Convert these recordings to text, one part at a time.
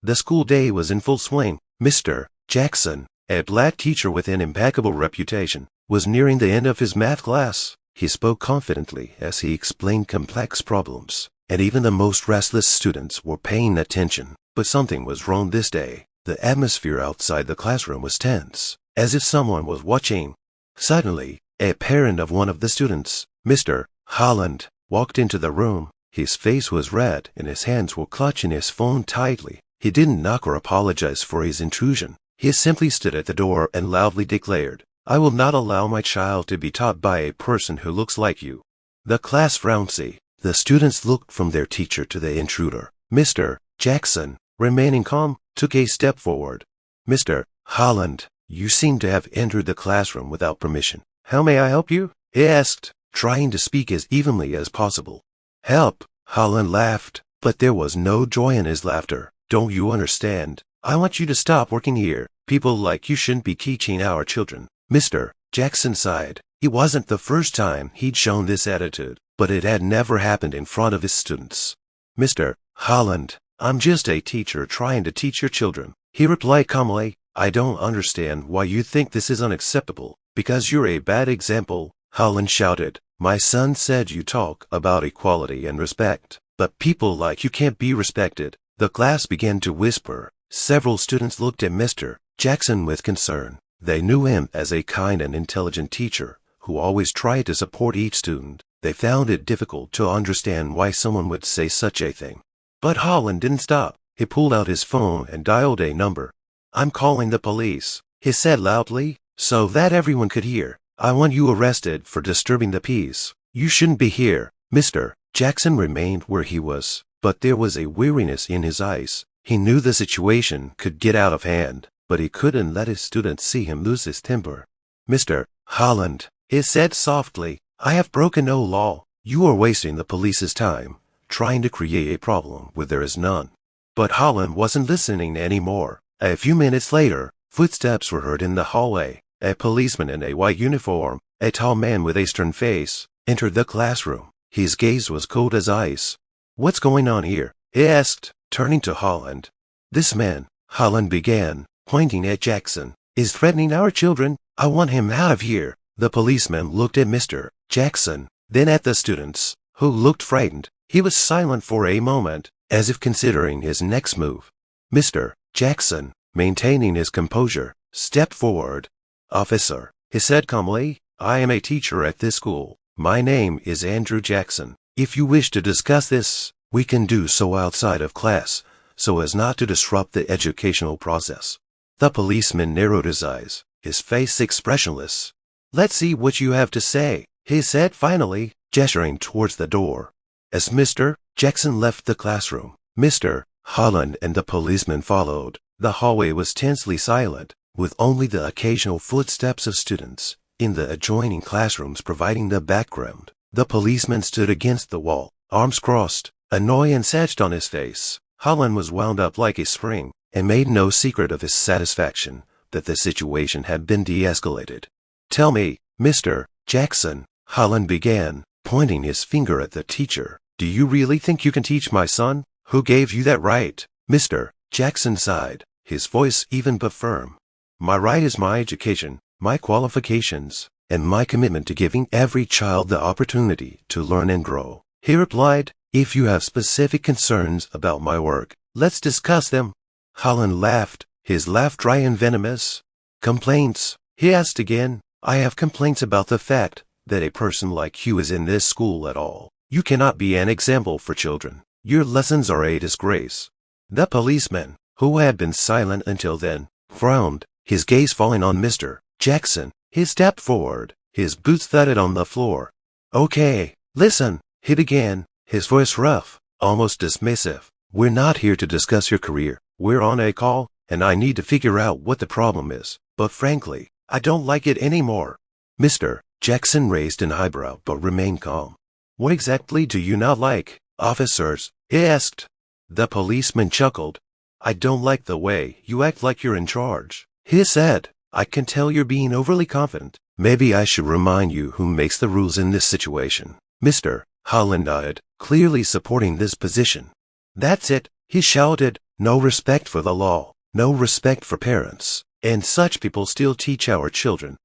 The school day was in full swing. Mr. Jackson, a black teacher with an impeccable reputation, was nearing the end of his math class. He spoke confidently as he explained complex problems, and even the most restless students were paying attention. But something was wrong this day. The atmosphere outside the classroom was tense, as if someone was watching. Suddenly, a parent of one of the students, Mr. Holland, walked into the room. His face was red and his hands were clutching his phone tightly. He didn't knock or apologize for his intrusion. He simply stood at the door and loudly declared, "I will not allow my child to be taught by a person who looks like you." The class frowned. The students looked from their teacher to the intruder. Mr. Jackson, remaining calm, took a step forward. "Mr. Holland, you seem to have entered the classroom without permission. How may I help you?" he asked, trying to speak as evenly as possible. "Help," Holland laughed, but there was no joy in his laughter. "Don't you understand? I want you to stop working here. People like you shouldn't be teaching our children." Mr. Jackson sighed. It wasn't the first time he'd shown this attitude, but it had never happened in front of his students. "Mr. Holland, I'm just a teacher trying to teach your children," he replied calmly. "I don't understand why you think this is unacceptable. Because you're a bad example," Holland shouted. "My son said you talk about equality and respect, but people like you can't be respected." The class began to whisper. Several students looked at Mr. Jackson with concern. They knew him as a kind and intelligent teacher who always tried to support each student. They found it difficult to understand why someone would say such a thing. But Holland didn't stop. He pulled out his phone and dialed a number. "I'm calling the police," he said loudly, so that everyone could hear. "I want you arrested for disturbing the peace. You shouldn't be here." Mr. Jackson remained where he was, but there was a weariness in his eyes. He knew the situation could get out of hand, but he couldn't let his students see him lose his temper. "Mr. Holland," he said softly, "I have broken no law. You are wasting the police's time, trying to create a problem where there is none." But Holland wasn't listening anymore. A few minutes later, footsteps were heard in the hallway. A policeman in a white uniform, a tall man with a stern face, entered the classroom. His gaze was cold as ice. "What's going on here?" he asked, turning to Holland. "This man," Holland began, pointing at Jackson, "is threatening our children. I want him out of here." The policeman looked at Mr. Jackson, then at the students, who looked frightened. He was silent for a moment, as if considering his next move. Mr. Jackson, maintaining his composure, stepped forward. "Officer," he said calmly, "I am a teacher at this school. My name is Andrew Jackson. If you wish to discuss this, we can do so outside of class, so as not to disrupt the educational process." The policeman narrowed his eyes, his face expressionless. "Let's see what you have to say," he said finally, gesturing towards the door. As Mr. Jackson left the classroom, Mr. Holland and the policeman followed. The hallway was tensely silent, with only the occasional footsteps of students in the adjoining classrooms providing the background. The policeman stood against the wall, arms crossed, annoyance etched on his face. Holland was wound up like a spring, and made no secret of his satisfaction that the situation had been de-escalated. "Tell me, Mr. Jackson," Holland began, pointing his finger at the teacher, "do you really think you can teach my son? Who gave you that right?" Mr. Jackson sighed, his voice even but firm. "My right is my education, my qualifications, and my commitment to giving every child the opportunity to learn and grow," he replied. "If you have specific concerns about my work, let's discuss them." Holland laughed, his laugh dry and venomous. "Complaints?" he asked again. "I have complaints about the fact that a person like you is in this school at all. You cannot be an example for children. Your lessons are a disgrace." The policeman, who had been silent until then, frowned, his gaze falling on Mr. Jackson. He stepped forward, his boots thudded on the floor. "Okay, listen," he began, his voice rough, almost dismissive. "We're not here to discuss your career. We're on a call, and I need to figure out what the problem is. But frankly, I don't like it anymore." Mr. Jackson raised an eyebrow but remained calm. "What exactly do you not like, officers?" he asked. The policeman chuckled. "I don't like the way you act like you're in charge," he said. "I can tell you're being overly confident. Maybe I should remind you who makes the rules in this situation." Mr. Holland nodded, clearly supporting this position. "That's it," He shouted, "No respect for the law, no respect for parents, and such people still teach our children."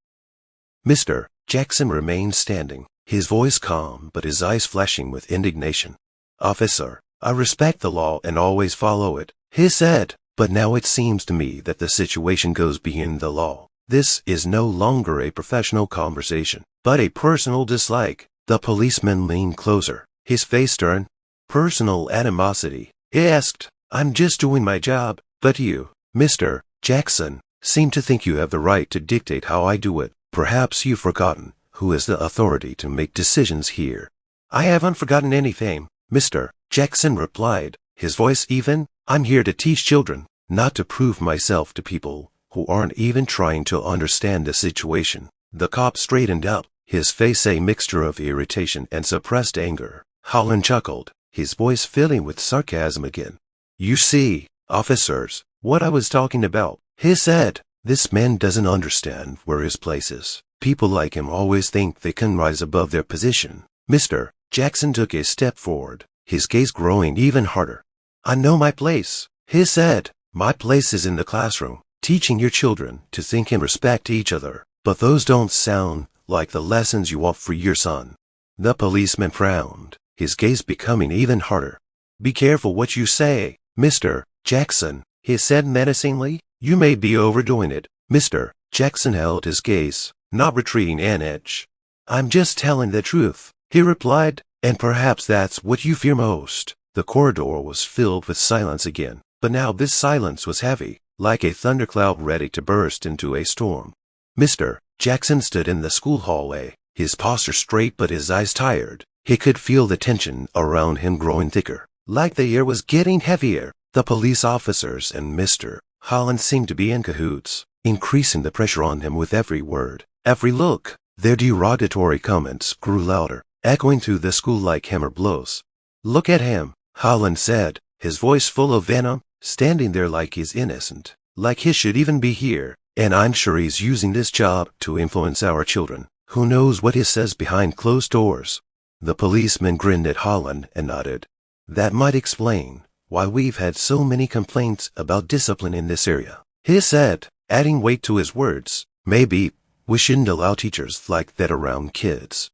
Mr. Jackson remained standing, his voice calm but his eyes flashing with indignation. "Officer, I respect the law and always follow it," he said, "but now it seems to me that the situation goes beyond the law. This is no longer a professional conversation, but a personal dislike." The policeman leaned closer, his face stern. "Personal animosity?" he asked. "I'm just doing my job, but you, Mr. Jackson, seem to think you have the right to dictate how I do it. Perhaps you've forgotten who has the authority to make decisions here." "I haven't forgotten anything," Mr. Jackson replied, his voice even. "I'm here to teach children, not to prove myself to people who aren't even trying to understand the situation." The cop straightened up, his face a mixture of irritation and suppressed anger. Holland chuckled, his voice filling with sarcasm again. "You see, officers, what I was talking about," he said. "This man doesn't understand where his place is. People like him always think they can rise above their position." Mr. Jackson took a step forward, his gaze growing even harder. "I know my place," he said. "My place is in the classroom, teaching your children to think and respect each other. But those don't sound like the lessons you want for your son." The policeman frowned, his gaze becoming even harder. "Be careful what you say, Mr. Jackson," he said menacingly. "You may be overdoing it." Mr. Jackson held his gaze, not retreating an inch. "I'm just telling the truth," he replied, "and perhaps that's what you fear most." The corridor was filled with silence again, but now this silence was heavy, like a thundercloud ready to burst into a storm. Mr. Jackson stood in the school hallway, his posture straight but his eyes tired. He could feel the tension around him growing thicker, like the air was getting heavier. The police officers and Mr. Holland seemed to be in cahoots, increasing the pressure on him with every word, every look. Their derogatory comments grew louder, echoing through the school like hammer blows. "Look at him," Holland said, his voice full of venom, "standing there like he's innocent, like he should even be here. And I'm sure he's using this job to influence our children. Who knows what he says behind closed doors?" The policeman grinned at Holland and nodded. "That might explain why we've had so many complaints about discipline in this area," he said, adding weight to his words. "Maybe we shouldn't allow teachers like that around kids."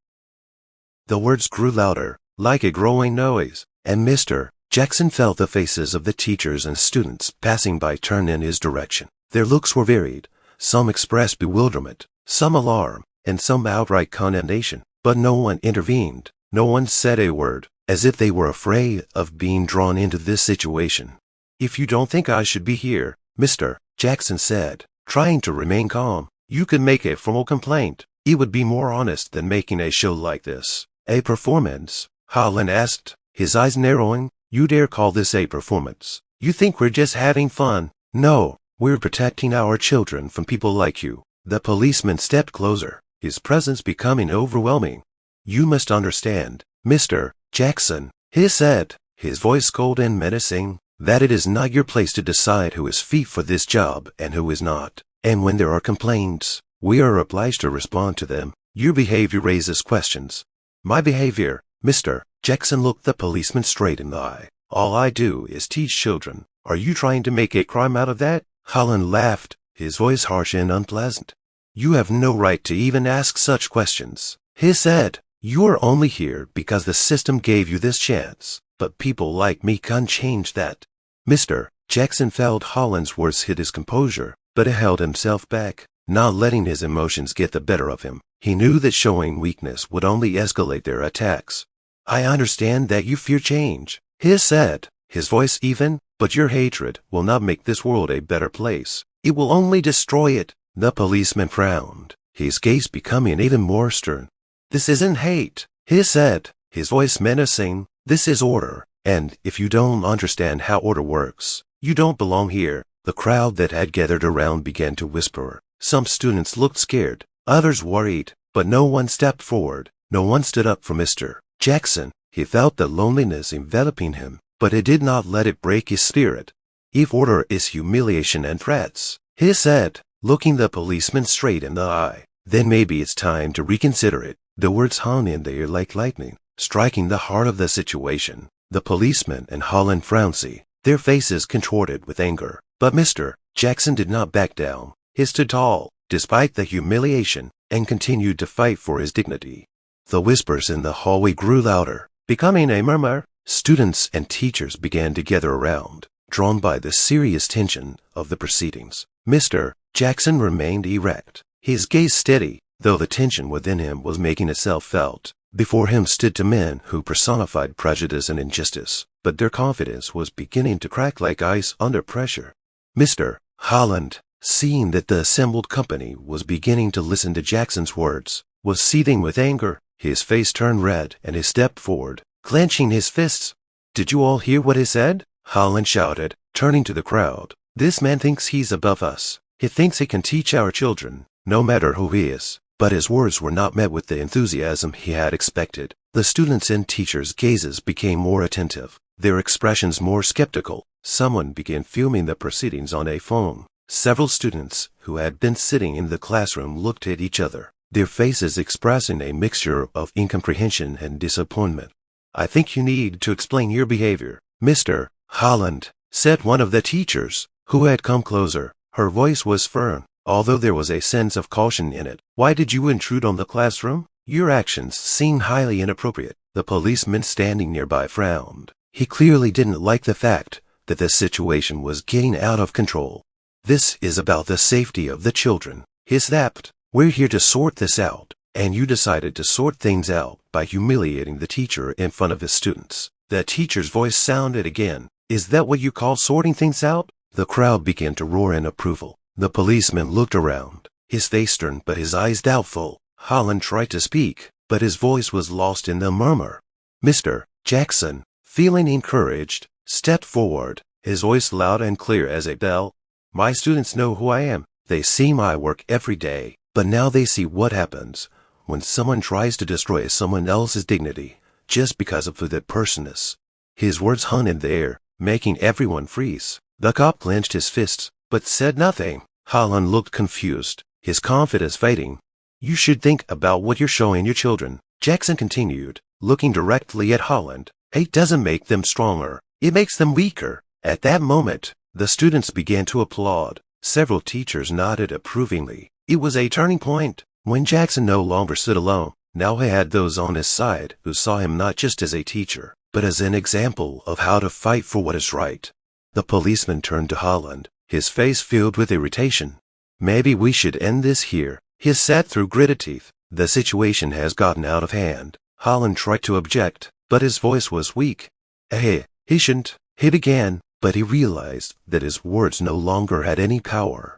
The words grew louder, like a growing noise, and Mr. Jackson felt the faces of the teachers and students passing by turn in his direction. Their looks were varied. Some expressed bewilderment, some alarm, and some outright condemnation. But no one intervened. No one said a word, as if they were afraid of being drawn into this situation. "If you don't think I should be here," Mr. Jackson said, trying to remain calm, "you could make a formal complaint. It would be more honest than making a show like this." "A performance?" Holland asked, his eyes narrowing. "You dare call this a performance? You think we're just having fun?" "No, we're protecting our children from people like you." The policeman stepped closer, his presence becoming overwhelming. "You must understand, Mr. Jackson," he said, his voice cold and menacing, "that it is not your place to decide who is fit for this job and who is not. And when there are complaints, we are obliged to respond to them. Your behavior raises questions." "My behavior?" Mr. Jackson looked the policeman straight in the eye. "All I do is teach children. Are you trying to make a crime out of that?" Holland laughed, his voice harsh and unpleasant. "You have no right to even ask such questions," he said. "You are only here because the system gave you this chance, but people like me can't change that." Mr. Jackson felt Holland's words hit his composure, but he held himself back, not letting his emotions get the better of him. He knew that showing weakness would only escalate their attacks. "I understand that you fear change," he said, his voice even, "but your hatred will not make this world a better place. It will only destroy it." The policeman frowned, his gaze becoming even more stern. "This isn't hate," he said, his voice menacing. "This is order, and if you don't understand how order works, you don't belong here." The crowd that had gathered around began to whisper. Some students looked scared, others worried, but no one stepped forward. No one stood up for Mr. Jackson. He felt the loneliness enveloping him, but he did not let it break his spirit. "If order is humiliation and threats," he said, looking the policeman straight in the eye, "then maybe it's time to reconsider it." The words hung in the air like lightning, striking the heart of the situation. The policeman and Holland frowned. their faces contorted with anger. But Mr. Jackson did not back down. He stood tall, despite the humiliation, and continued to fight for his dignity. The whispers in the hallway grew louder, becoming a murmur. Students and teachers began to gather around, drawn by the serious tension of the proceedings. Mr. Jackson remained erect, his gaze steady, though the tension within him was making itself felt. Before him stood two men who personified prejudice and injustice, but their confidence was beginning to crack like ice under pressure. Mr. Holland, seeing that the assembled company was beginning to listen to Jackson's words, was seething with anger. His face turned red and he stepped forward, clenching his fists. "Did you all hear what he said?" Holland shouted, turning to the crowd. "This man thinks he's above us. He thinks he can teach our children, no matter who he is." But his words were not met with the enthusiasm he had expected. The students' and teachers' gazes became more attentive, their expressions more skeptical. Someone began filming the proceedings on a phone. Several students who had been sitting in the classroom looked at each other, their faces expressing a mixture of incomprehension and disappointment. "I think you need to explain your behavior, Mr. Holland," said one of the teachers, who had come closer. Her voice was firm, although there was a sense of caution in it. "Why did you intrude on the classroom? Your actions seem highly inappropriate." The policeman standing nearby frowned. He clearly didn't like the fact that the situation was getting out of control. "This is about the safety of the children," he snapped. "We're here to sort this out, and you decided to sort things out by humiliating the teacher in front of his students." The teacher's voice sounded again. "Is that what you call sorting things out?" The crowd began to roar in approval. The policeman looked around, his face stern but his eyes doubtful. Holland tried to speak, but his voice was lost in the murmur. Mr. Jackson, feeling encouraged, stepped forward, his voice loud and clear as a bell. "My students know who I am. They see my work every day, but now they see what happens when someone tries to destroy someone else's dignity just because of who that person is." His words hung in the air, making everyone freeze. The cop clenched his fists, but said nothing. Holland looked confused, his confidence fading. "You should think about what you're showing your children," Jackson continued, looking directly at Holland. "Hate doesn't make them stronger, it makes them weaker." At that moment, the students began to applaud. Several teachers nodded approvingly. It was a turning point, when Jackson no longer stood alone. Now he had those on his side who saw him not just as a teacher, but as an example of how to fight for what is right. The policeman turned to Holland, his face filled with irritation. "Maybe we should end this here," he said through gritted teeth. "The situation has gotten out of hand." Holland tried to object, but his voice was weak. He shouldn't," he began, but he realized that his words no longer had any power.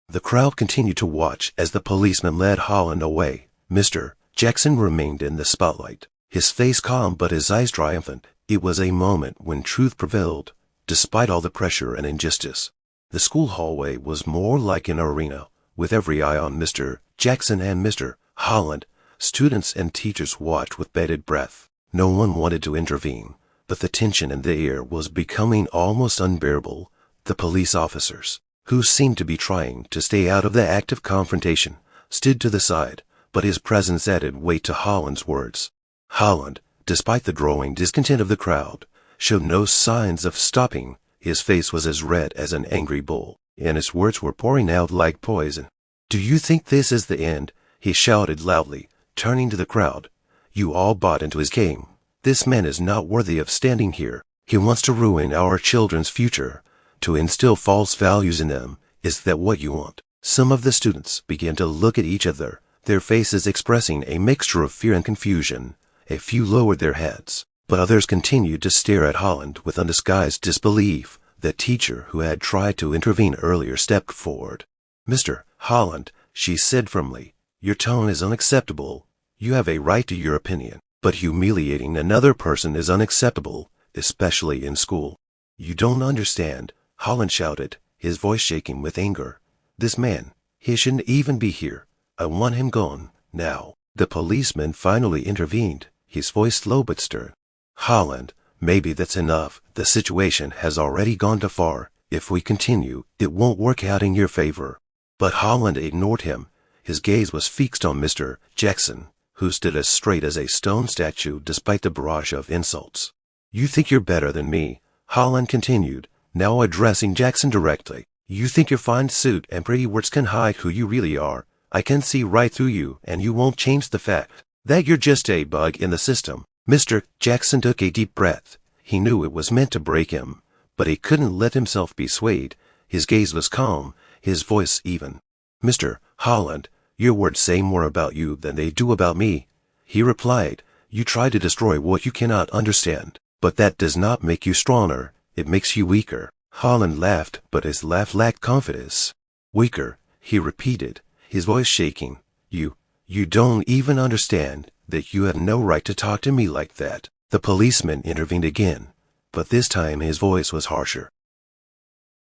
The crowd continued to watch as the policeman led Holland away. Mr. Jackson remained in the spotlight, his face calm but his eyes triumphant. It was a moment when truth prevailed, despite all the pressure and injustice. The school hallway was more like an arena, with every eye on Mr. Jackson and Mr. Holland. Students and teachers watched with bated breath. No one wanted to intervene, but the tension in the air was becoming almost unbearable. The police officers, who seemed to be trying to stay out of the act of confrontation, stood to the side, but his presence added weight to Holland's words. Holland, despite the growing discontent of the crowd, showed no signs of stopping. His face was as red as an angry bull, and his words were pouring out like poison. "Do you think this is the end?" he shouted loudly, turning to the crowd. "You all bought into his game. This man is not worthy of standing here. He wants to ruin our children's future, to instill false values in them. Is that what you want?" Some of the students began to look at each other, their faces expressing a mixture of fear and confusion. A few lowered their heads, but others continued to stare at Holland with undisguised disbelief. The teacher who had tried to intervene earlier stepped forward. "Mr. Holland," she said firmly, "your tone is unacceptable. You have a right to your opinion, but humiliating another person is unacceptable, especially in school." "You don't understand," Holland shouted, his voice shaking with anger. "This man, he shouldn't even be here. I want him gone, now." The policeman finally intervened, his voice low but stern. "Holland, maybe that's enough. The situation has already gone too far. If we continue, it won't work out in your favor." But Holland ignored him. His gaze was fixed on Mr. Jackson, who stood as straight as a stone statue despite the barrage of insults. "You think you're better than me, Holland continued, now addressing Jackson directly. You think your fine suit and pretty words can hide who you really are. I can see right through you, and you won't change the fact that you're just a bug in the system. Mr. Jackson took a deep breath. He knew it was meant to break him, but he couldn't let himself be swayed. His gaze was calm, his voice even. Mr. Holland, your words say more about you than they do about me. He replied, you try to destroy what you cannot understand, but that does not make you stronger. It makes you weaker. Holland laughed, but his laugh lacked confidence. Weaker, he repeated, his voice shaking. You don't even understand that you have no right to talk to me like that. The policeman intervened again, but this time his voice was harsher.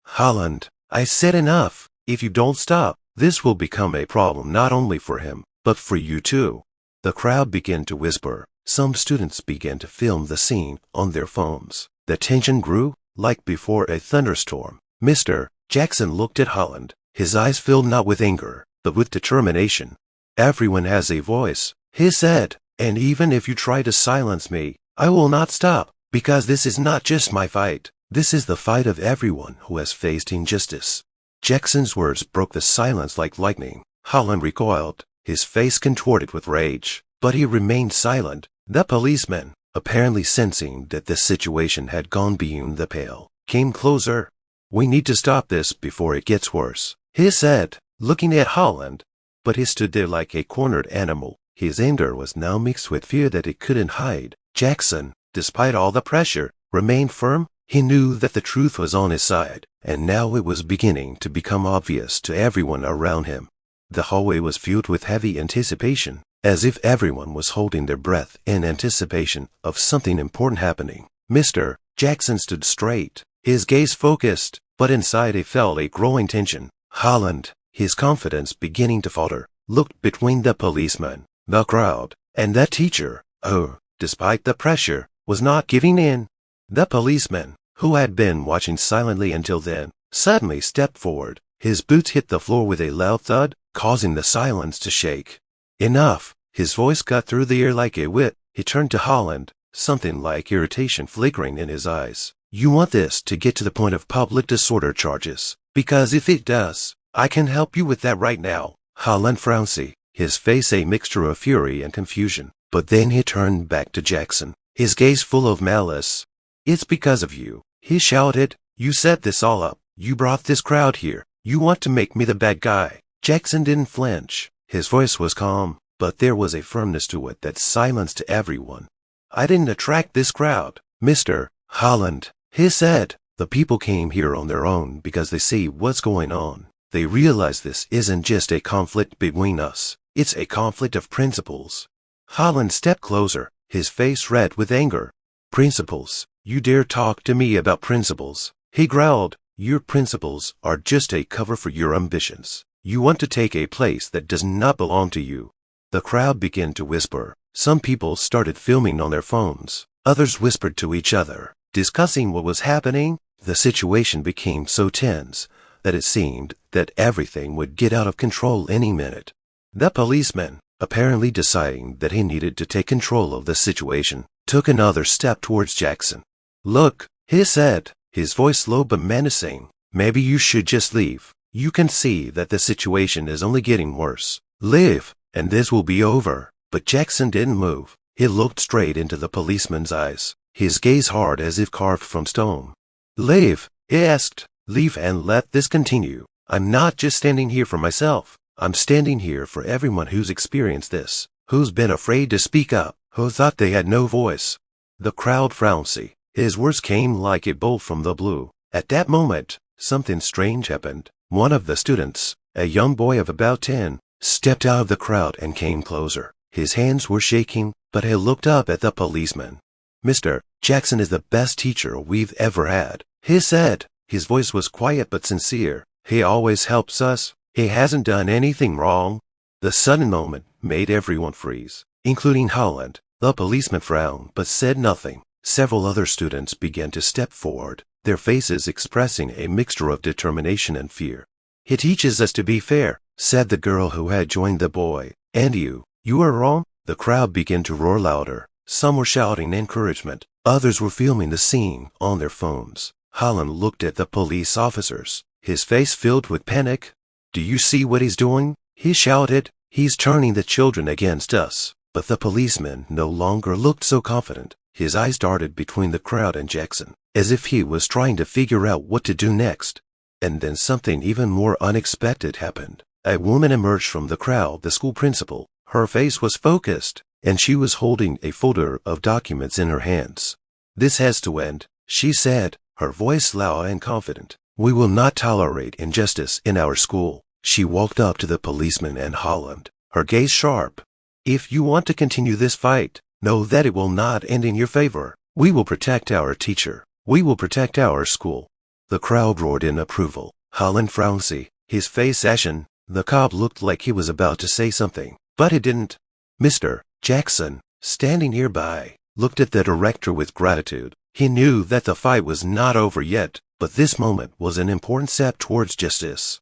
Holland, I said enough. If you don't stop, this will become a problem not only for him, but for you too. The crowd began to whisper. Some students began to film the scene on their phones. The tension grew, like before a thunderstorm. Mr. Jackson looked at Holland. His eyes filled not with anger, but with determination. Everyone has a voice, he said, and even if you try to silence me, I will not stop, because this is not just my fight. This is the fight of everyone who has faced injustice. Jackson's words broke the silence like lightning. Holland recoiled, his face contorted with rage, but he remained silent. The policeman, apparently sensing that the situation had gone beyond the pale, came closer. We need to stop this before it gets worse, he said, looking at Holland. But he stood there like a cornered animal. His anger was now mixed with fear that he couldn't hide. Jackson, despite all the pressure, remained firm. He knew that the truth was on his side, and now it was beginning to become obvious to everyone around him. The hallway was filled with heavy anticipation, as if everyone was holding their breath in anticipation of something important happening. Mr. Jackson stood straight, his gaze focused, but inside he felt a growing tension. Holland, his confidence beginning to falter, looked between the policeman, the crowd, and that teacher, who, despite the pressure, was not giving in. The policeman, who had been watching silently until then, suddenly stepped forward. His boots hit the floor with a loud thud, causing the silence to shake. Enough! His voice cut through the air like a whip. He turned to Holland, something like irritation flickering in his eyes. You want this to get to the point of public disorder charges, because if it does, I can help you with that right now. Holland frowned, his face a mixture of fury and confusion, but then he turned back to Jackson, his gaze full of malice. It's because of you, he shouted. You set this all up. You brought this crowd here. You want to make me the bad guy. Jackson didn't flinch. His voice was calm, but there was a firmness to it that silenced everyone. I didn't attract this crowd, Mr. Holland, he said. The people came here on their own because they see what's going on. They realize this isn't just a conflict between us. It's a conflict of principles. Holland stepped closer, his face red with anger. Principles? You dare talk to me about principles? He growled. Your principles are just a cover for your ambitions. You want to take a place that does not belong to you. The crowd began to whisper. Some people started filming on their phones. Others whispered to each other, discussing what was happening. The situation became so tense that it seemed that everything would get out of control any minute. The policeman, apparently deciding that he needed to take control of the situation, took another step towards Jackson. Look, he said, his voice low but menacing. Maybe you should just leave. You can see that the situation is only getting worse. Leave, and this will be over. But Jackson didn't move. He looked straight into the policeman's eyes, his gaze hard as if carved from stone. Leave, he asked. Leave and let this continue. I'm not just standing here for myself. I'm standing here for everyone who's experienced this, who's been afraid to speak up, who thought they had no voice. The crowd frowned. His words came like a bolt from the blue. At that moment, something strange happened. One of the students, a young boy of about 10, stepped out of the crowd and came closer. His hands were shaking, but he looked up at the policeman. Mr. Jackson is the best teacher we've ever had, he said. His voice was quiet but sincere. He always helps us. He hasn't done anything wrong. The sudden moment made everyone freeze, including Holland. The policeman frowned but said nothing. Several other students began to step forward, their faces expressing a mixture of determination and fear. He teaches us to be fair, said the girl who had joined the boy. And you are wrong? The crowd began to roar louder. Some were shouting encouragement. Others were filming the scene on their phones. Holland looked at the police officers, his face filled with panic. "Do you see what he's doing?" he shouted. "He's turning the children against us." But the policeman no longer looked so confident. His eyes darted between the crowd and Jackson, as if he was trying to figure out what to do next. And then something even more unexpected happened. A woman emerged from the crowd, the school principal. Her face was focused, and she was holding a folder of documents in her hands. "This has to end," she said, her voice loud and confident. "We will not tolerate injustice in our school." She walked up to the policeman and Holland, her gaze sharp. "If you want to continue this fight, know that it will not end in your favor. We will protect our teacher. We will protect our school." The crowd roared in approval. Holland frowned, his face ashen. The cop looked like he was about to say something, but he didn't. Mr. Jackson, standing nearby, looked at the director with gratitude. He knew that the fight was not over yet, but this moment was an important step towards justice.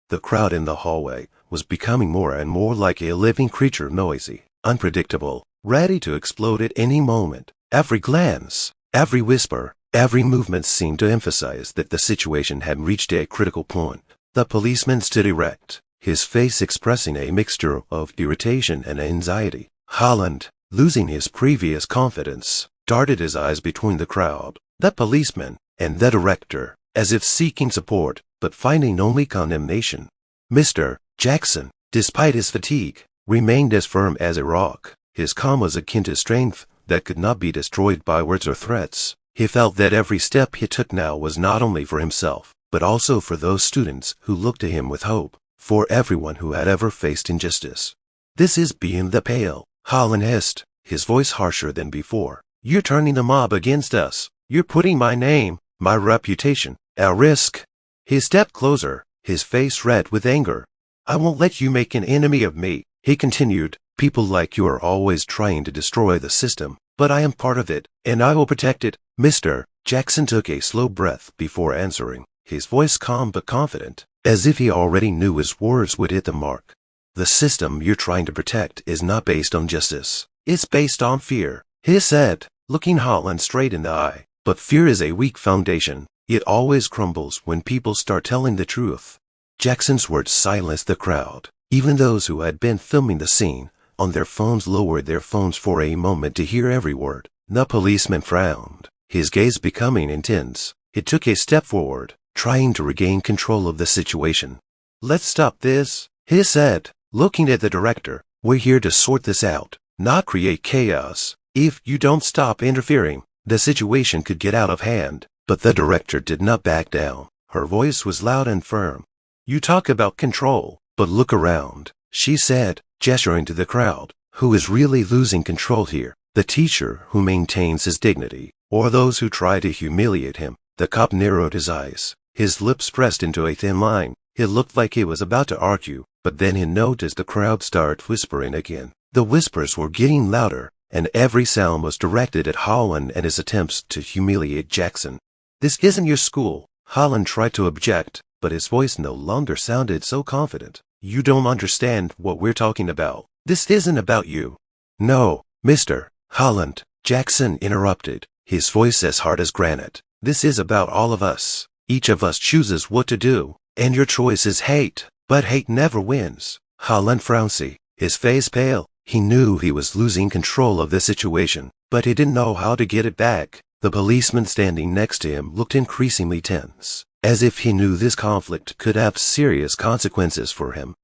The crowd in the hallway was becoming more and more like a living creature, noisy, unpredictable, ready to explode at any moment. Every glance, every whisper, every movement seemed to emphasize that the situation had reached a critical point. The policeman stood erect, his face expressing a mixture of irritation and anxiety. Holland, losing his previous confidence, darted his eyes between the crowd, the policeman, and the director, as if seeking support, but finding only condemnation. Mr. Jackson, despite his fatigue, remained as firm as a rock. His calm was akin to strength that could not be destroyed by words or threats. He felt that every step he took now was not only for himself, but also for those students who looked to him with hope, for everyone who had ever faced injustice. "This is beyond the pale," Holland hissed, his voice harsher than before. "You're turning the mob against us. You're putting my name, my reputation, at risk." He stepped closer, his face red with anger. "I won't let you make an enemy of me," he continued. "People like you are always trying to destroy the system, but I am part of it, and I will protect it." Mr. Jackson took a slow breath before answering, his voice calm but confident, as if he already knew his words would hit the mark. "The system you're trying to protect is not based on justice. It's based on fear," he said, looking Holland straight in the eye. "But fear is a weak foundation. It always crumbles when people start telling the truth." Jackson's words silenced the crowd. Even those who had been filming the scene on their phones lowered their phones for a moment to hear every word. The policeman frowned, his gaze becoming intense. He took a step forward, trying to regain control of the situation. "Let's stop this," he said, looking at the director. "We're here to sort this out, not create chaos. If you don't stop interfering, the situation could get out of hand." But the director did not back down. Her voice was loud and firm. "You talk about control, but look around," she said, gesturing to the crowd. "Who is really losing control here? The teacher who maintains his dignity, or those who try to humiliate him?" The cop narrowed his eyes, his lips pressed into a thin line. It looked like he was about to argue, but then he noticed the crowd start whispering again. The whispers were getting louder, and every sound was directed at Holland and his attempts to humiliate Jackson. "This isn't your school," Holland tried to object, but his voice no longer sounded so confident. "You don't understand what we're talking about. This isn't about you." "No, Mr. Holland," Jackson interrupted, his voice as hard as granite. "This is about all of us. Each of us chooses what to do, and your choice is hate. But hate never wins." Holland frowned, his face pale. He knew he was losing control of the situation, but he didn't know how to get it back. The policeman standing next to him looked increasingly tense, as if he knew this conflict could have serious consequences for him.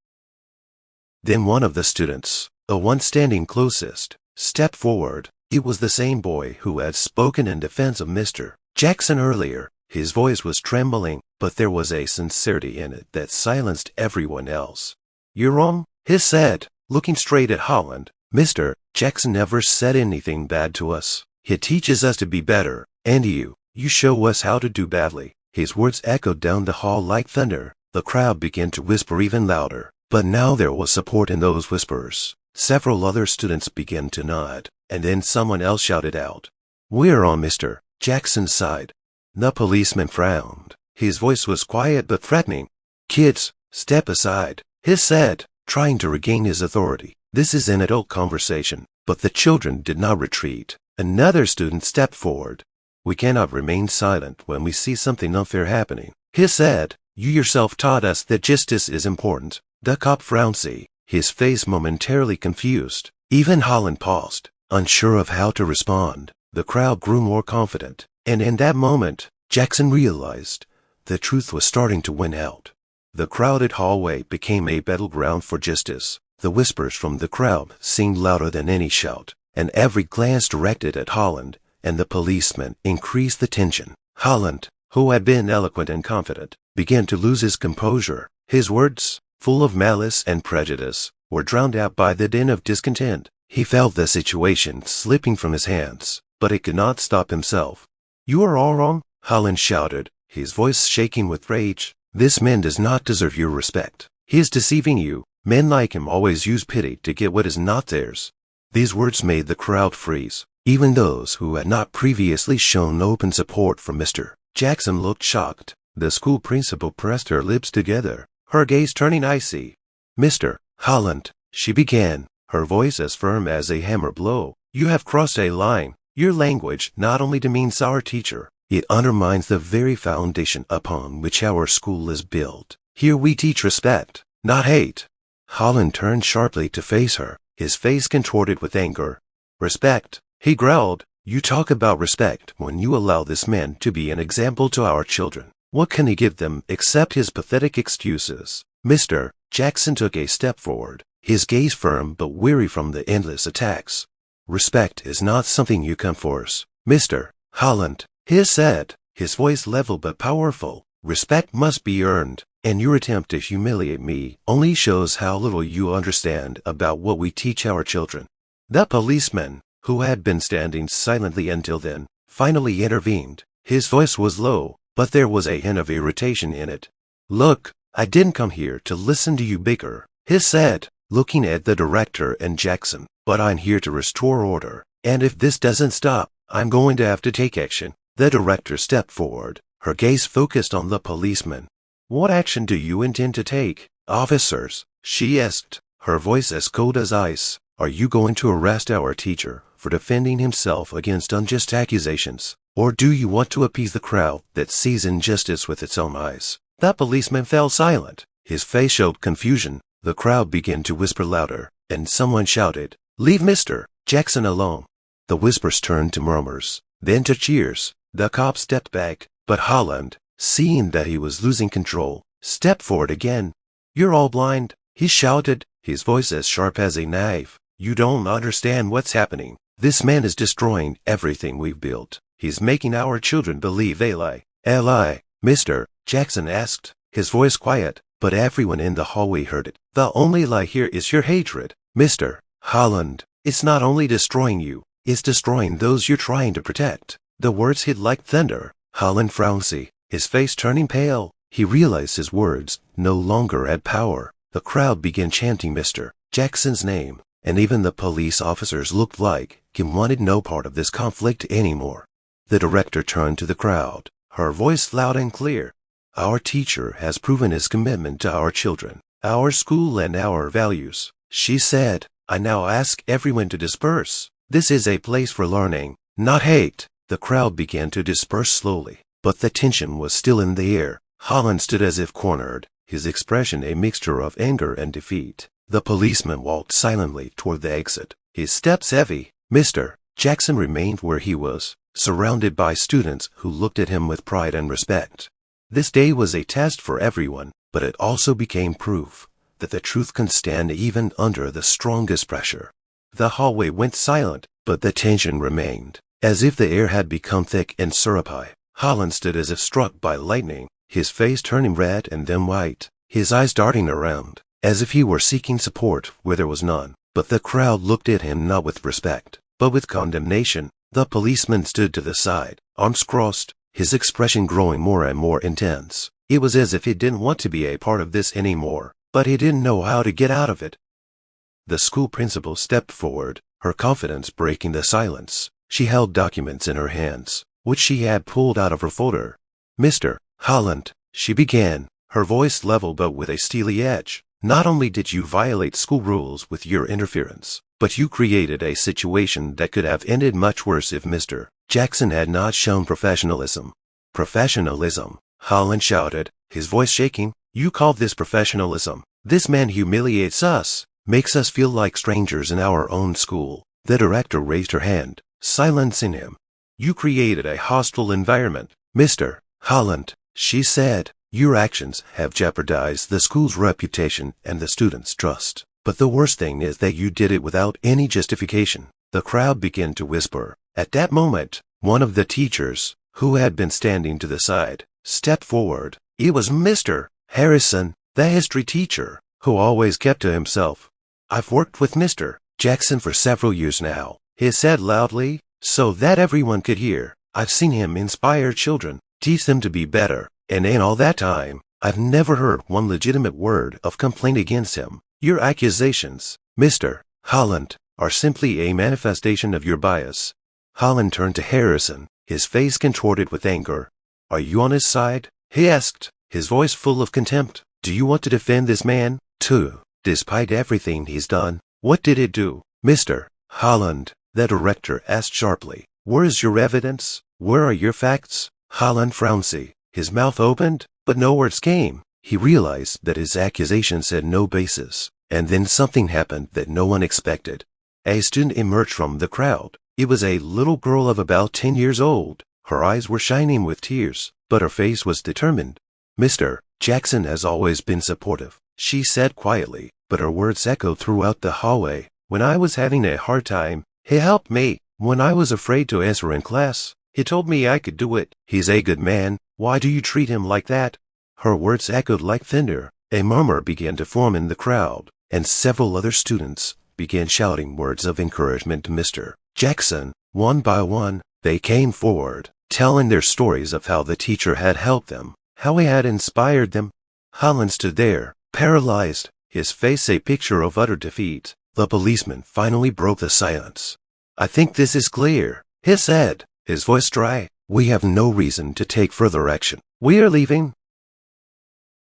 Then one of the students, the one standing closest, stepped forward. It was the same boy who had spoken in defense of Mr. Jackson earlier. His voice was trembling, but there was a sincerity in it that silenced everyone else. "You're wrong," he said, looking straight at Holland. "Mr. Jackson never said anything bad to us. He teaches us to be better, and you show us how to do badly." His words echoed down the hall like thunder. The crowd began to whisper even louder, but now there was support in those whispers. Several other students began to nod, and then someone else shouted out, "We're on Mr. Jackson's side." The policeman frowned. His voice was quiet but threatening. "Kids, step aside," he said, trying to regain his authority. "This is an adult conversation." But the children did not retreat. Another student stepped forward. "We cannot remain silent when we see something unfair happening," he said. "You yourself taught us that justice is important." The cop frowned, his face momentarily confused. Even Holland paused, unsure of how to respond. The crowd grew more confident, and in that moment, Jackson realized the truth was starting to win out. The crowded hallway became a battleground for justice. The whispers from the crowd seemed louder than any shout, and every glance directed at Holland and the policeman increased the tension. Holland, who had been eloquent and confident, began to lose his composure. His words, full of malice and prejudice, were drowned out by the din of discontent. He felt the situation slipping from his hands, but he could not stop himself. "You are all wrong," Holland shouted, his voice shaking with rage. "This man does not deserve your respect. He is deceiving you. Men like him always use pity to get what is not theirs." These words made the crowd freeze. Even those who had not previously shown open support for Mr. Jackson looked shocked. The school principal pressed her lips together, her gaze turning icy. "Mr. Holland," she began, her voice as firm as a hammer blow, "you have crossed a line. Your language not only demeans our teacher, it undermines the very foundation upon which our school is built. Here we teach respect, not hate." Holland turned sharply to face her, his face contorted with anger. "Respect," he growled. "You talk about respect when you allow this man to be an example to our children. What can he give them except his pathetic excuses?" Mr. Jackson took a step forward, his gaze firm but weary from the endless attacks. "Respect is not something you can force, Mr. Holland," he said, his voice level but powerful. "Respect must be earned, and your attempt to humiliate me only shows how little you understand about what we teach our children." The policeman, who had been standing silently until then, finally intervened. His voice was low, but there was a hint of irritation in it. "Look, I didn't come here to listen to you bicker," he said, looking at the director and Jackson, "but I'm here to restore order, and if this doesn't stop, I'm going to have to take action." The director stepped forward, her gaze focused on the policeman. "What action do you intend to take, officers?" she asked, her voice as cold as ice. "Are you going to arrest our teacher for defending himself against unjust accusations, or do you want to appease the crowd that sees injustice with its own eyes?" The policeman fell silent. His face showed confusion. The crowd began to whisper louder, and someone shouted, "Leave Mr. Jackson alone." The whispers turned to murmurs, then to cheers. The cop stepped back, but Holland, seeing that he was losing control, stepped forward again. "You're all blind," he shouted, his voice as sharp as a knife. "You don't understand what's happening. This man is destroying everything we've built. He's making our children believe a lie." "A lie?" Mr. Jackson asked, his voice quiet, but everyone in the hallway heard it. "The only lie here is your hatred, Mr. Holland. It's not only destroying you, it's destroying those you're trying to protect." The words hit like thunder. Holland frowned, his face turning pale. He realized his words no longer had power. The crowd began chanting Mr. Jackson's name, and even the police officers looked like he wanted no part of this conflict anymore. The director turned to the crowd, her voice loud and clear. "Our teacher has proven his commitment to our children, our school, and our values," she said. "I now ask everyone to disperse. This is a place for learning, not hate." The crowd began to disperse slowly, but the tension was still in the air. Holland stood as if cornered, his expression a mixture of anger and defeat. The policeman walked silently toward the exit, his steps heavy. Mr. Jackson remained where he was, surrounded by students who looked at him with pride and respect. This day was a test for everyone, but it also became proof that the truth can stand even under the strongest pressure. The hallway went silent, but the tension remained, as if the air had become thick and syrupy. Holland stood as if struck by lightning, his face turning red and then white, his eyes darting around, as if he were seeking support where there was none. But the crowd looked at him not with respect, but with condemnation. The policeman stood to the side, arms crossed, his expression growing more and more intense. It was as if he didn't want to be a part of this anymore, but he didn't know how to get out of it. The school principal stepped forward, her confidence breaking the silence. She held documents in her hands, which she had pulled out of her folder. "Mr. Holland," she began, her voice level but with a steely edge, "not only did you violate school rules with your interference, But you created a situation that could have ended much worse if Mr. Jackson had not shown professionalism. Professionalism, Holland shouted, his voice shaking. You call this professionalism? This man humiliates us, makes us feel like strangers in our own school. The director raised her hand, silencing him. You created a hostile environment. Mr. Holland, she said, your actions have jeopardized the school's reputation and the students' trust. But the worst thing is that you did it without any justification. The crowd began to whisper. At that moment, one of the teachers, who had been standing to the side, stepped forward. It was Mr. Harrison, the history teacher, who always kept to himself. I've worked with Mr. Jackson for several years now, he said loudly, so that everyone could hear. I've seen him inspire children, teach them to be better, and in all that time, I've never heard one legitimate word of complaint against him. Your accusations, Mr. Holland, are simply a manifestation of your bias. Holland turned to Harrison, his face contorted with anger. Are you on his side? He asked, his voice full of contempt. Do you want to defend this man, too, despite everything he's done? What did it do? Mr. Holland, the director asked sharply. Where is your evidence? Where are your facts? Holland frowned, his mouth opened, but no words came. He realized that his accusations had no basis. And then something happened that no one expected. A student emerged from the crowd. It was a little girl of about 10 years old. Her eyes were shining with tears, but her face was determined. Mr. Jackson has always been supportive, she said quietly, but her words echoed throughout the hallway. When I was having a hard time, he helped me. When I was afraid to answer in class, he told me I could do it. He's a good man. Why do you treat him like that? Her words echoed like thunder. A murmur began to form in the crowd, and several other students began shouting words of encouragement to Mr. Jackson. One by one, they came forward, telling their stories of how the teacher had helped them, how he had inspired them. Holland stood there, paralyzed, his face a picture of utter defeat. The policeman finally broke the silence. I think this is clear, he said, his voice dry. We have no reason to take further action. We are leaving.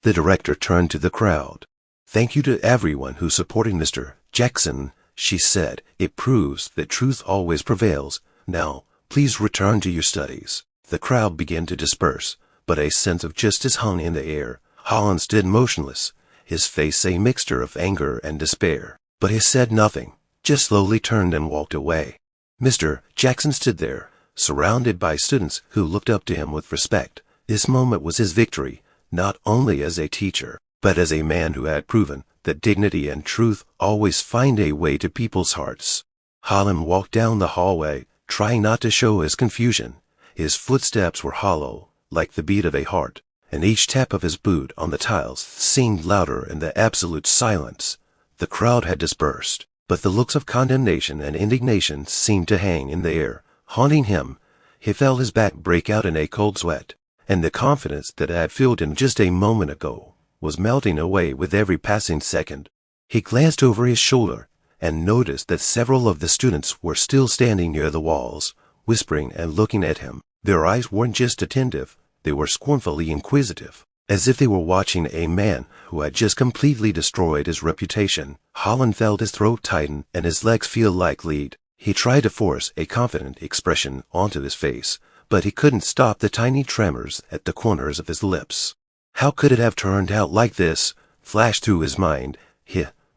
The director turned to the crowd. Thank you to everyone who supported Mr. Jackson, she said. It proves that truth always prevails. Now, please return to your studies. The crowd began to disperse, but a sense of justice hung in the air. Holland stood motionless, his face a mixture of anger and despair. But he said nothing, just slowly turned and walked away. Mr. Jackson stood there, surrounded by students who looked up to him with respect. This moment was his victory, not only as a teacher, but as a man who had proven that dignity and truth always find a way to people's hearts. Holland walked down the hallway, trying not to show his confusion. His footsteps were hollow, like the beat of a heart, and each tap of his boot on the tiles seemed louder in the absolute silence. The crowd had dispersed, but the looks of condemnation and indignation seemed to hang in the air, haunting him. He felt his back break out in a cold sweat, and the confidence that had filled him just a moment ago was melting away with every passing second. He glanced over his shoulder and noticed that several of the students were still standing near the walls, whispering and looking at him. Their eyes weren't just attentive, they were scornfully inquisitive, as if they were watching a man who had just completely destroyed his reputation. Holland felt his throat tighten and his legs feel like lead. He tried to force a confident expression onto his face, but he couldn't stop the tiny tremors at the corners of his lips. How could it have turned out like this? Flashed through his mind.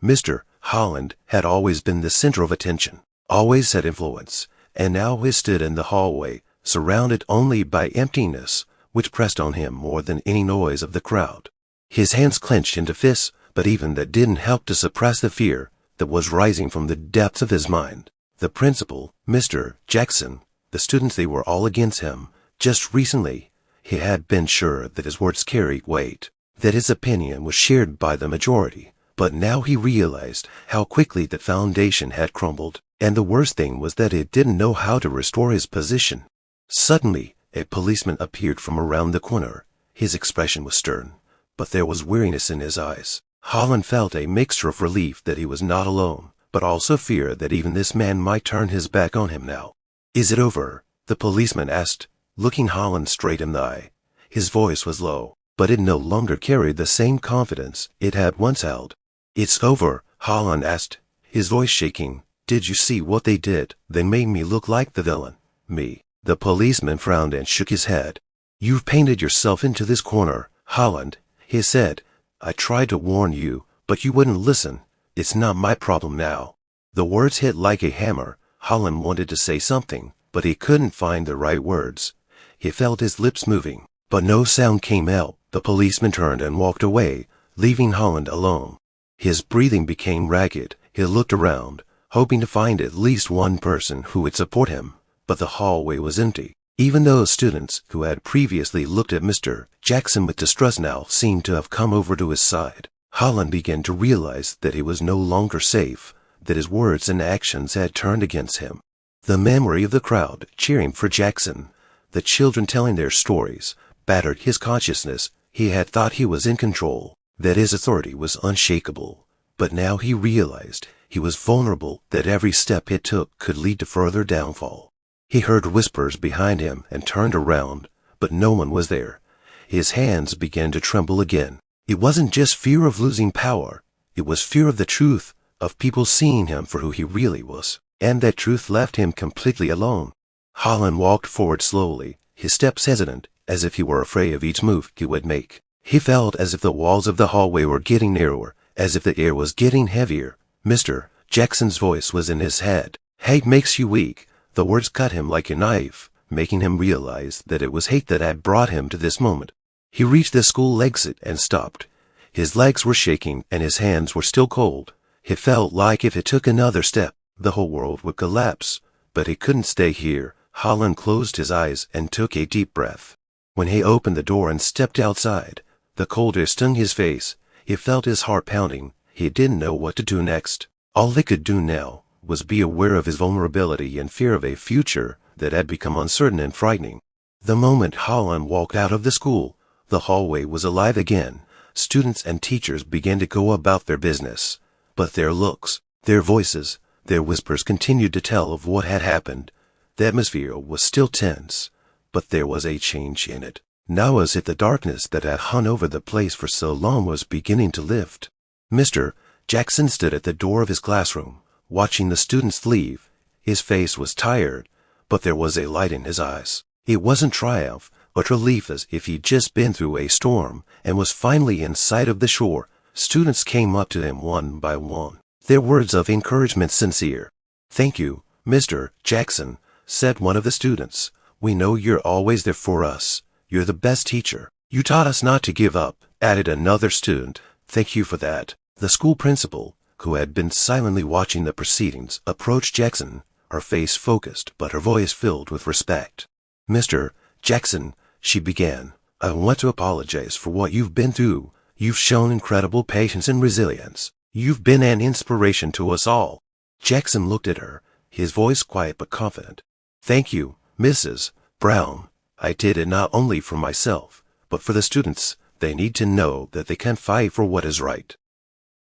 Mr. Holland had always been the center of attention, always had influence, and now he stood in the hallway, surrounded only by emptiness, which pressed on him more than any noise of the crowd. His hands clenched into fists, but even that didn't help to suppress the fear that was rising from the depths of his mind. The principal, Mr. Jackson, the students, they were all against him. Just recently, he had been sure that his words carried weight, that his opinion was shared by the majority. But now he realized how quickly the foundation had crumbled, and the worst thing was that he didn't know how to restore his position. Suddenly, a policeman appeared from around the corner. His expression was stern, but there was weariness in his eyes. Holland felt a mixture of relief that he was not alone, but also fear that even this man might turn his back on him now. Is it over? The policeman asked, looking Holland straight in the eye. His voice was low, but it no longer carried the same confidence it had once held. It's over, Holland asked, his voice shaking. Did you see what they did? They made me look like the villain. Me. The policeman frowned and shook his head. You've painted yourself into this corner, Holland, he said. I tried to warn you, but you wouldn't listen. It's not my problem now. The words hit like a hammer. Holland wanted to say something, but he couldn't find the right words. He felt his lips moving, but no sound came out. The policeman turned and walked away, leaving Holland alone. His breathing became ragged. He looked around, hoping to find at least one person who would support him, but the hallway was empty. Even those students who had previously looked at Mr. Jackson with distrust now seemed to have come over to his side. Holland began to realize that he was no longer safe, that his words and actions had turned against him. The memory of the crowd cheering for Jackson, the children telling their stories, battered his consciousness. He had thought he was in control, that his authority was unshakable. But now he realized he was vulnerable, that every step he took could lead to further downfall. He heard whispers behind him and turned around, but no one was there. His hands began to tremble again. It wasn't just fear of losing power. It was fear of the truth, of people seeing him for who he really was. And that truth left him completely alone. Holland walked forward slowly, his steps hesitant, as if he were afraid of each move he would make. He felt as if the walls of the hallway were getting narrower, as if the air was getting heavier. Mr. Jackson's voice was in his head. Hate makes you weak. The words cut him like a knife, making him realize that it was hate that had brought him to this moment. He reached the school exit and stopped. His legs were shaking and his hands were still cold. He felt like if he took another step, the whole world would collapse. But he couldn't stay here. Holland closed his eyes and took a deep breath. When he opened the door and stepped outside, the cold air stung his face. He felt his heart pounding. He didn't know what to do next. All he could do now was be aware of his vulnerability and fear of a future that had become uncertain and frightening. The moment Holland walked out of the school, the hallway was alive again. Students and teachers began to go about their business. But their looks, their voices, their whispers continued to tell of what had happened. The atmosphere was still tense, but there was a change in it. Now as if the darkness that had hung over the place for so long was beginning to lift. Mr. Jackson stood at the door of his classroom, watching the students leave. His face was tired, but there was a light in his eyes. It wasn't triumph, but relief, as if he'd just been through a storm and was finally in sight of the shore. Students came up to him one by one, their words of encouragement sincere. Thank you, Mr. Jackson, said one of the students. We know you're always there for us. You're the best teacher. You taught us not to give up, added another student. Thank you for that. The school principal, who had been silently watching the proceedings, approached Jackson, her face focused but her voice filled with respect. Mr. Jackson, she began, I want to apologize for what you've been through. You've shown incredible patience and resilience. You've been an inspiration to us all. Jackson looked at her, his voice quiet but confident. Thank you, Mrs. Brown. I did it not only for myself, but for the students. They need to know that they can fight for what is right.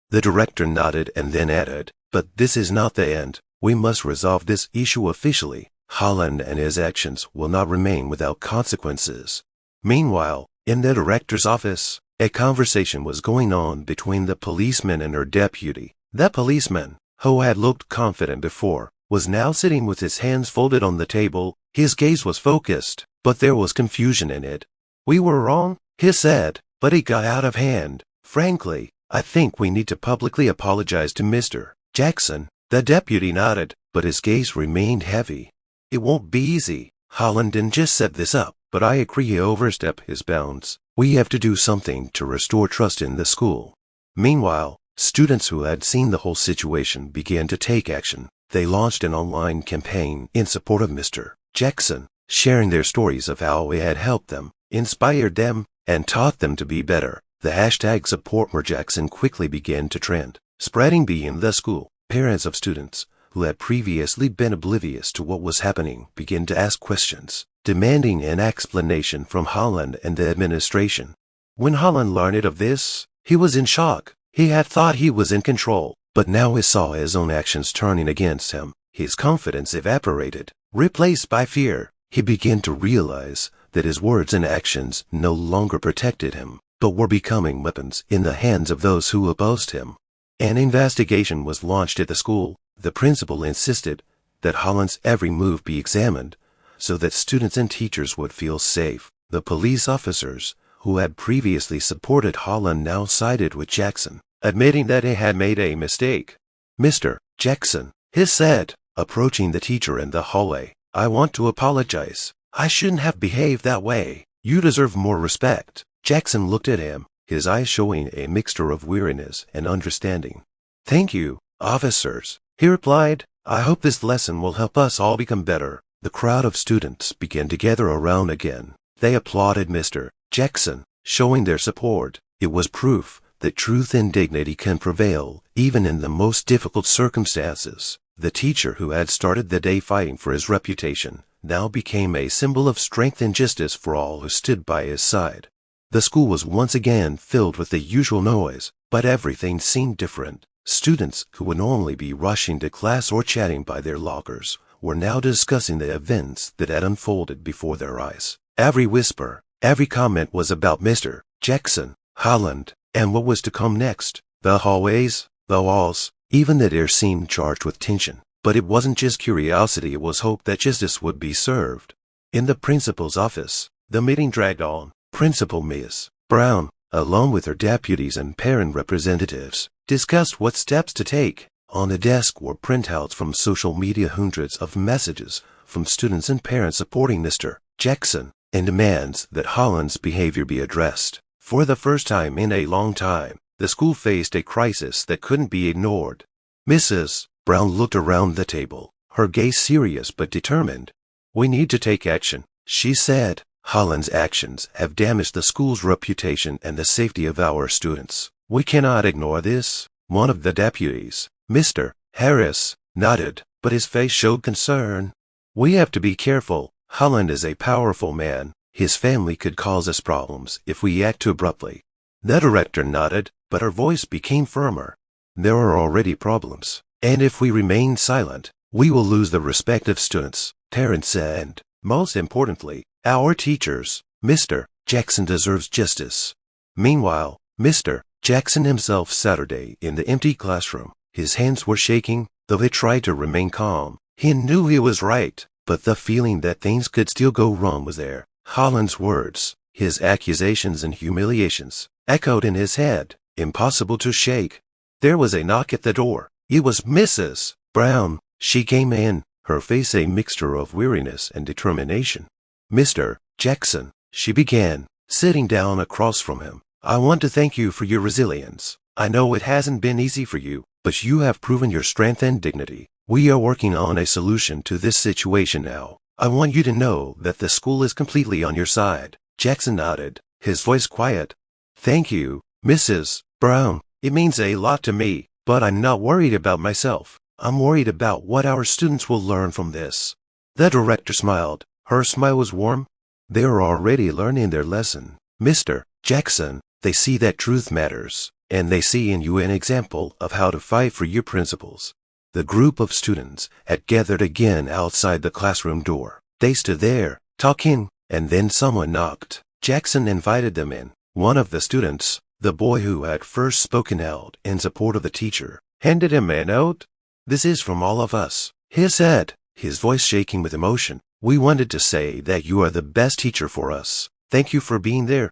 The director nodded and then added, but this is not the end. We must resolve this issue officially. Holland and his actions will not remain without consequences. Meanwhile, in the director's office, a conversation was going on between the policeman and her deputy. The policeman, who had looked confident before, was now sitting with his hands folded on the table. His gaze was focused, but there was confusion in it. We were wrong, he said, but it got out of hand. Frankly, I think we need to publicly apologize to Mr. Jackson. The deputy nodded, but his gaze remained heavy. It won't be easy. Holland didn't just set this up, but I agree he overstepped his bounds. We have to do something to restore trust in the school. Meanwhile, students who had seen the whole situation began to take action. They launched an online campaign in support of Mr. Jackson, sharing their stories of how it had helped them, inspired them, and taught them to be better. The hashtag #SupportMrJackson quickly began to trend, spreading beyond the school. Parents of students who had previously been oblivious to what was happening began to ask questions, demanding an explanation from Holland and the administration. When Holland learned of this, he was in shock. He had thought he was in control, but now he saw his own actions turning against him. His confidence evaporated, replaced by fear. He began to realize that his words and actions no longer protected him, but were becoming weapons in the hands of those who opposed him. An investigation was launched at the school. The principal insisted that Holland's every move be examined so that students and teachers would feel safe. The police officers who had previously supported Holland now sided with Jackson, admitting that he had made a mistake. "Mr. Jackson," he said, approaching the teacher in the hallway, "I want to apologize. I shouldn't have behaved that way. You deserve more respect." Jackson looked at him, his eyes showing a mixture of weariness and understanding. "Thank you, officers," he replied. "I hope this lesson will help us all become better." The crowd of students began to gather around again. They applauded Mr. Jackson, showing their support. It was proof that truth and dignity can prevail even in the most difficult circumstances. The teacher who had started the day fighting for his reputation now became a symbol of strength and justice for all who stood by his side. The school was once again filled with the usual noise, but everything seemed different. Students who would normally be rushing to class or chatting by their lockers were now discussing the events that had unfolded before their eyes. Every whisper, every comment was about Mr. Jackson, Holland, and what was to come next. The hallways, the walls, even the air seemed charged with tension. But it wasn't just curiosity, it was hope that justice would be served. In the principal's office, the meeting dragged on. Principal Miss Brown, along with her deputies and parent representatives, discussed what steps to take. On the desk were printouts from social media, hundreds of messages from students and parents supporting Mr. Jackson, and demands that Holland's behavior be addressed. For the first time in a long time, the school faced a crisis that couldn't be ignored. Mrs. Brown looked around the table, her gaze serious but determined. "We need to take action," she said. "Holland's actions have damaged the school's reputation and the safety of our students. We cannot ignore this." One of the deputies, Mr. Harris, nodded, but his face showed concern. "We have to be careful. Holland is a powerful man. His family could cause us problems if we act too abruptly." The director nodded, but her voice became firmer. "There are already problems, and if we remain silent, we will lose the respect of students, parents, and, most importantly, our teachers. Mr. Jackson deserves justice." Meanwhile, Mr. Jackson himself Saturday in the empty classroom. His hands were shaking, though he tried to remain calm. He knew he was right, but the feeling that things could still go wrong was there. Holland's words, his accusations and humiliations, echoed in his head, impossible to shake. There was a knock at the door. It was Mrs. Brown. She came in, her face a mixture of weariness and determination. "Mr. Jackson," she began, sitting down across from him, "I want to thank you for your resilience. I know it hasn't been easy for you, but you have proven your strength and dignity. We are working on a solution to this situation now. I want you to know that the school is completely on your side." Jackson nodded, his voice quiet. "Thank you, Mrs. Brown. It means a lot to me, but I'm not worried about myself. I'm worried about what our students will learn from this." The director smiled. Her smile was warm. "They are already learning their lesson, Mr. Jackson. They see that truth matters, and they see in you an example of how to fight for your principles." The group of students had gathered again outside the classroom door. They stood there, talking, and then someone knocked. Jackson invited them in. One of the students, the boy who had first spoken out in support of the teacher, handed him a note. "This is from all of us," he said, his voice shaking with emotion. "We wanted to say that you are the best teacher for us. Thank you for being there."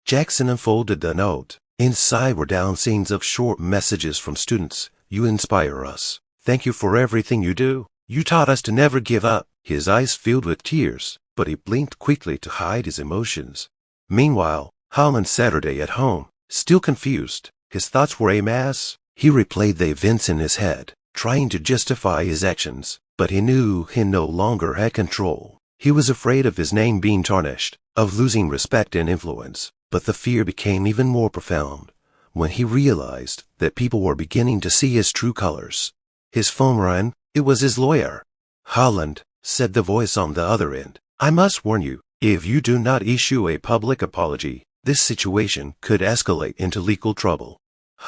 Jackson unfolded the note. Inside were down scenes of short messages from students. "You inspire us. Thank you for everything you do. You taught us to never give up." His eyes filled with tears, but he blinked quickly to hide his emotions. Meanwhile, Holland Saturday at home, still confused. His thoughts were a mass. He replayed the events in his head, trying to justify his actions, but he knew he no longer had control. He was afraid of his name being tarnished, of losing respect and influence. But the fear became even more profound when he realized that people were beginning to see his true colors. His phone rang. It was his lawyer. "Holland," said the voice on the other end, "I must warn you, if you do not issue a public apology, this situation could escalate into legal trouble."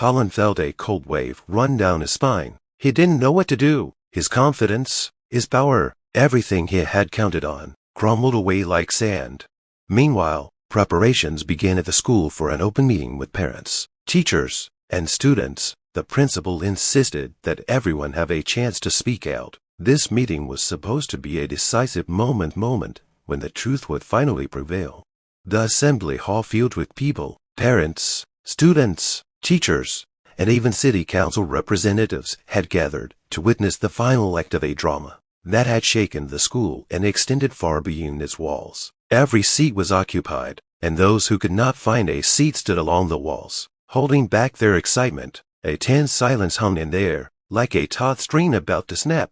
Holland felt a cold wave run down his spine. He didn't know what to do. His confidence, his power, everything he had counted on, crumbled away like sand. Meanwhile, preparations began at the school for an open meeting with parents, teachers, and students. The principal insisted that everyone have a chance to speak out. This meeting was supposed to be a decisive moment when the truth would finally prevail. The assembly hall filled with people, parents, students, teachers, and even city council representatives had gathered to witness the final act of a drama that had shaken the school and extended far beyond its walls. Every seat was occupied, and those who could not find a seat stood along the walls, holding back their excitement. A tense silence hung in the air, like a taut string about to snap.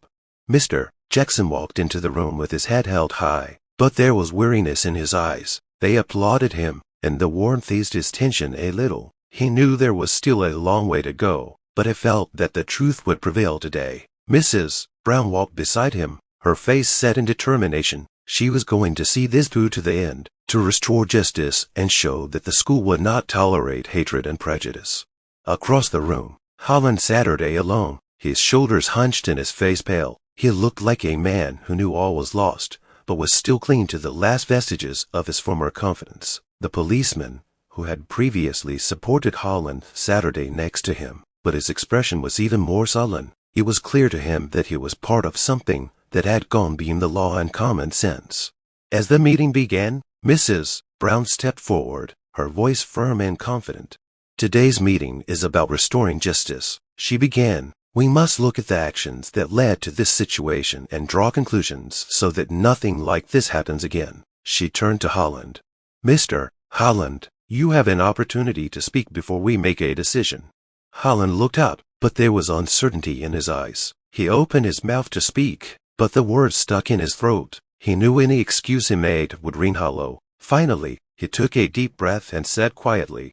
Mr. Jackson walked into the room with his head held high, but there was weariness in his eyes. They applauded him, and the warmth eased his tension a little. He knew there was still a long way to go, but he felt that the truth would prevail today. Mrs. Brown walked beside him, her face set in determination. She was going to see this through to the end, to restore justice and show that the school would not tolerate hatred and prejudice. Across the room, Holland sat alone, his shoulders hunched and his face pale. He looked like a man who knew all was lost, but was still clinging to the last vestiges of his former confidence. The policeman, who had previously supported Holland, sat next to him, but his expression was even more sullen. It was clear to him that he was part of something that had gone beyond the law and common sense. As the meeting began, Mrs. Brown stepped forward, her voice firm and confident. Today's meeting is about restoring justice, she began. We must look at the actions that led to this situation and draw conclusions so that nothing like this happens again. She turned to Holland. Mr. Holland, you have an opportunity to speak before we make a decision. Holland looked up, but there was uncertainty in his eyes. He opened his mouth to speak, but the words stuck in his throat. He knew any excuse he made would ring hollow. Finally, he took a deep breath and said quietly,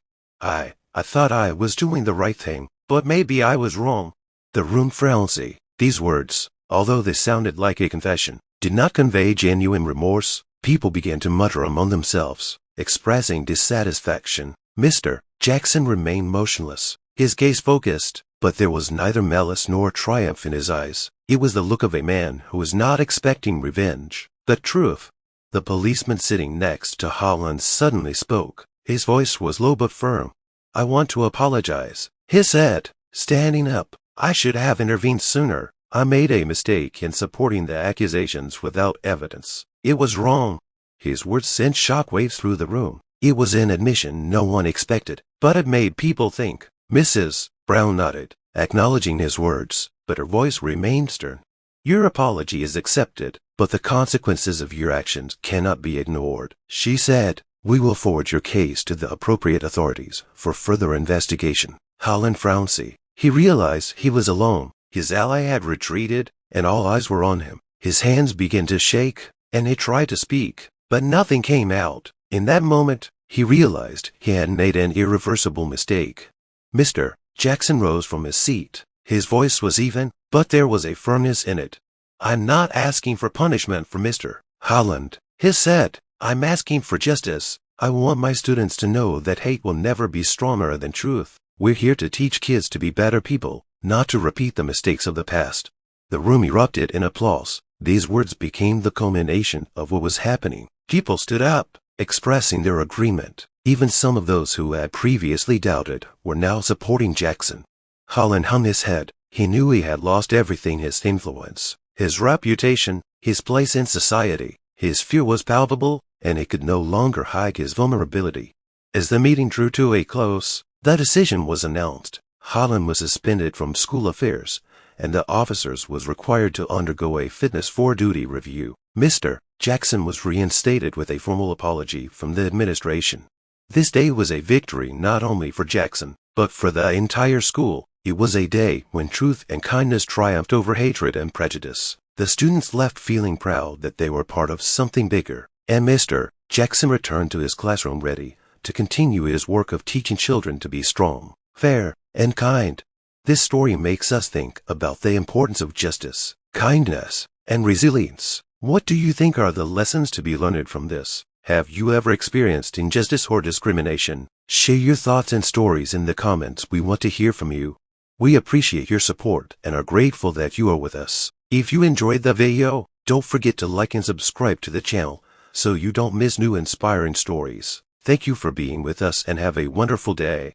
I thought I was doing the right thing, but maybe I was wrong. The room frowned. These words, although they sounded like a confession, did not convey genuine remorse. People began to mutter among themselves, expressing dissatisfaction. Mr. Jackson remained motionless, his gaze focused, but there was neither malice nor triumph in his eyes. It was the look of a man who was not expecting revenge, but truth. The policeman sitting next to Holland suddenly spoke. His voice was low but firm. I want to apologize, he said, standing up. I should have intervened sooner. I made a mistake in supporting the accusations without evidence. It was wrong. His words sent shockwaves through the room. It was an admission no one expected, but it made people think. Mrs. Brown nodded, acknowledging his words, but her voice remained stern. Your apology is accepted, but the consequences of your actions cannot be ignored, she said. We will forward your case to the appropriate authorities for further investigation. Holland frowned. He realized he was alone. His ally had retreated, and all eyes were on him. His hands began to shake, and he tried to speak, but nothing came out. In that moment, he realized he had made an irreversible mistake. Mr. Jackson rose from his seat. His voice was even, but there was a firmness in it. I'm not asking for punishment for Mr. Holland, he said. I'm asking for justice. I want my students to know that hate will never be stronger than truth. We're here to teach kids to be better people, not to repeat the mistakes of the past. The room erupted in applause. These words became the culmination of what was happening. People stood up, expressing their agreement. Even some of those who had previously doubted were now supporting Jackson. Holland hung his head. He knew he had lost everything: his influence, his reputation, his place in society. His fear was palpable, and he could no longer hide his vulnerability. As the meeting drew to a close, the decision was announced. Holland was suspended from school affairs, and the officers was required to undergo a fitness for duty review. Mr. Jackson was reinstated with a formal apology from the administration. This day was a victory not only for Jackson, but for the entire school. It was a day when truth and kindness triumphed over hatred and prejudice. The students left feeling proud that they were part of something bigger, and Mr. Jackson returned to his classroom ready to continue his work of teaching children to be strong, fair, and kind. This story makes us think about the importance of justice, kindness, and resilience. What do you think are the lessons to be learned from this? Have you ever experienced injustice or discrimination? Share your thoughts and stories in the comments. We want to hear from you. We appreciate your support and are grateful that you are with us. If you enjoyed the video, don't forget to like and subscribe to the channel so you don't miss new inspiring stories. Thank you for being with us and have a wonderful day.